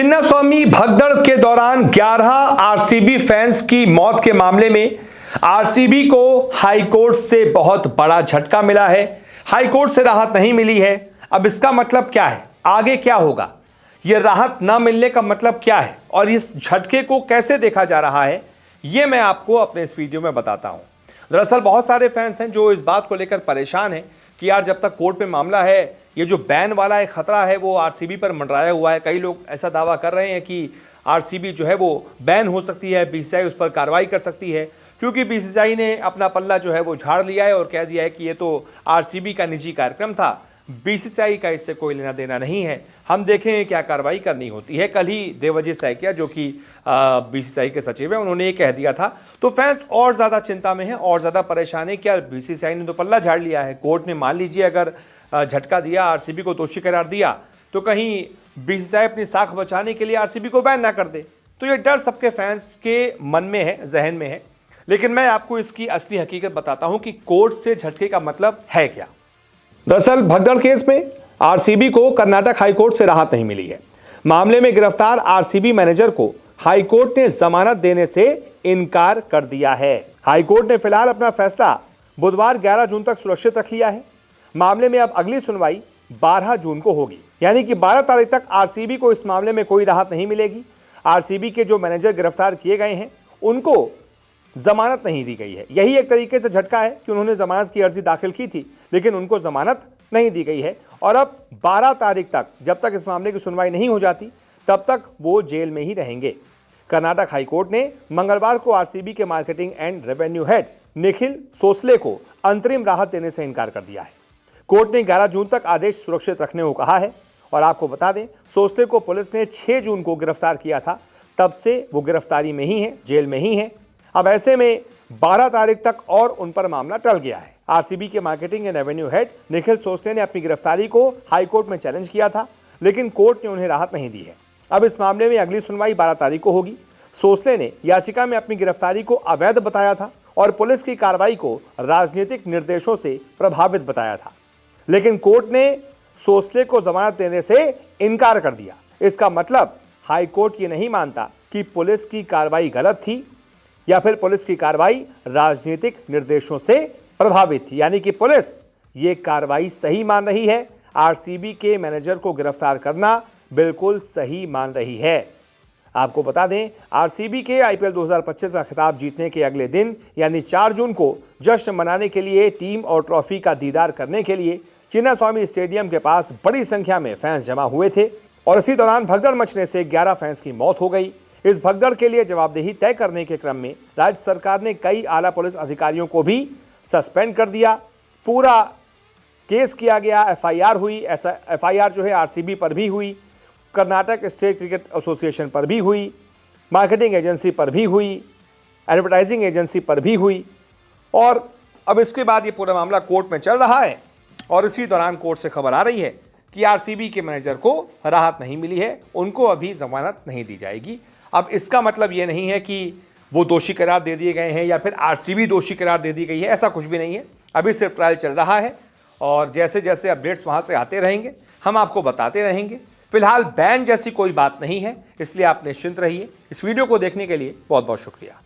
चिन्नास्वामी भगदड़ के दौरान 11 आरसीबी फैंस की मौत के मामले में आरसीबी को हाईकोर्ट से बहुत बड़ा झटका मिला है। हाईकोर्ट से राहत नहीं मिली है। अब इसका मतलब क्या है, आगे क्या होगा, यह राहत न मिलने का मतलब क्या है और इस झटके को कैसे देखा जा रहा है, यह मैं आपको अपने इस वीडियो में बताता हूं। दरअसल बहुत सारे फैंस हैं जो इस बात को लेकर परेशान हैं कि यार जब तक कोर्ट में मामला है, ये जो बैन वाला एक खतरा है वो आरसीबी पर मंडराया हुआ है। कई लोग ऐसा दावा कर रहे हैं कि आरसीबी जो है वो बैन हो सकती है, बीसीसीआई उस पर कार्रवाई कर सकती है, क्योंकि बीसीसीआई ने अपना पल्ला जो है वो झाड़ लिया है और कह दिया है कि ये तो आरसीबी का निजी कार्यक्रम था, बीसीसीआई का इससे कोई लेना देना नहीं है। हम देखें क्या कार्रवाई करनी होती है। कल ही देवजीत सैकिया जो कि बीसीसीआई के सचिव है, उन्होंने ये कह दिया था। तो फैंस और ज़्यादा चिंता में है और ज़्यादा परेशान है कि यार बीसीसीआई ने तो पल्ला झाड़ लिया है। कोर्ट ने मान लीजिए अगर झटका दिया, आरसीबी को दोषी करार दिया, तो कहीं बीसीसीआई अपनी साख बचाने के लिए आरसीबी को बैन ना कर दे। तो ये डर सबके फैंस के मन में है, जहन में है। लेकिन मैं आपको इसकी असली हकीकत बताता हूं कि कोर्ट से झटके का मतलब है क्या। दरअसल भगदड़ केस में आरसीबी को कर्नाटक हाईकोर्ट से राहत नहीं मिली है। मामले में गिरफ्तार आरसीबी मैनेजर को हाईकोर्ट ने जमानत देने से इनकार कर दिया है। हाईकोर्ट ने फिलहाल अपना फैसला बुधवार 11 जून तक सुरक्षित रख लिया है। मामले में अब अगली सुनवाई 12 जून को होगी, यानी कि 12 तारीख तक आरसीबी को इस मामले में कोई राहत नहीं मिलेगी। आरसीबी के जो मैनेजर गिरफ्तार किए गए हैं उनको जमानत नहीं दी गई है। यही एक तरीके से झटका है कि उन्होंने जमानत की अर्जी दाखिल की थी लेकिन उनको जमानत नहीं दी गई है और अब 12 तारीख तक, जब तक इस मामले की सुनवाई नहीं हो जाती, तब तक वो जेल में ही रहेंगे। कर्नाटक हाईकोर्ट ने मंगलवार को आरसीबी के marketing and revenue head Nikhil Sosale को अंतरिम राहत देने से इनकार कर दिया है। कोर्ट ने 11 जून तक आदेश सुरक्षित रखने को कहा है और आपको बता दें, सोसले को पुलिस ने 6 जून को गिरफ्तार किया था। तब से वो गिरफ्तारी में ही है, जेल में ही है। अब ऐसे में 12 तारीख तक और उन पर मामला टल गया है। आरसीबी के marketing and revenue head Nikhil Sosale ने अपनी गिरफ्तारी को हाईकोर्ट में चैलेंज किया था लेकिन कोर्ट ने उन्हें राहत नहीं दी है। अब इस मामले में अगली सुनवाई 12 तारीख को होगी। सोसले ने याचिका में अपनी गिरफ्तारी को अवैध बताया था और पुलिस की कार्रवाई को राजनीतिक निर्देशों से प्रभावित बताया था, लेकिन कोर्ट ने सोसले को जमानत देने से इनकार कर दिया। इसका मतलब हाईकोर्ट ये नहीं मानता कि पुलिस की कार्रवाई गलत थी या फिर पुलिस की कार्रवाई राजनीतिक निर्देशों से प्रभावित थी, यानी कि पुलिस ये कार्रवाई सही मान रही है। आरसीबी के मैनेजर को गिरफ्तार करना बिल्कुल सही मान रही है। आपको बता दें, आरसीबी के आईपीएल 2025 का खिताब जीतने के अगले दिन यानी 4 जून को जश्न मनाने के लिए, टीम और ट्रॉफी का दीदार करने के लिए चिन्नास्वामी स्टेडियम के पास बड़ी संख्या में फैंस जमा हुए थे और इसी दौरान भगदड़ मचने से 11 फैंस की मौत हो गई। इस भगदड़ के लिए जवाबदेही तय करने के क्रम में राज्य सरकार ने कई आला पुलिस अधिकारियों को भी सस्पेंड कर दिया। पूरा केस किया गया, एफआईआर हुई। ऐसा एफआईआर जो है आरसीबी पर भी हुई, कर्नाटक स्टेट क्रिकेट एसोसिएशन पर भी हुई, मार्केटिंग एजेंसी पर भी हुई, एडवर्टाइजिंग एजेंसी पर भी हुई और अब इसके बाद ये पूरा मामला कोर्ट में चल रहा है और इसी दौरान कोर्ट से खबर आ रही है कि आरसीबी के मैनेजर को राहत नहीं मिली है, उनको अभी जमानत नहीं दी जाएगी। अब इसका मतलब ये नहीं है कि वो दोषी करार दे दिए गए हैं या फिर आरसीबी दोषी करार दे दी गई है, ऐसा कुछ भी नहीं है। अभी सिर्फ ट्रायल चल रहा है और जैसे जैसे अपडेट्स वहाँ से आते रहेंगे हम आपको बताते रहेंगे। फिलहाल बैन जैसी कोई बात नहीं है, इसलिए आप निश्चिंत रहिए। इस वीडियो को देखने के लिए बहुत बहुत शुक्रिया।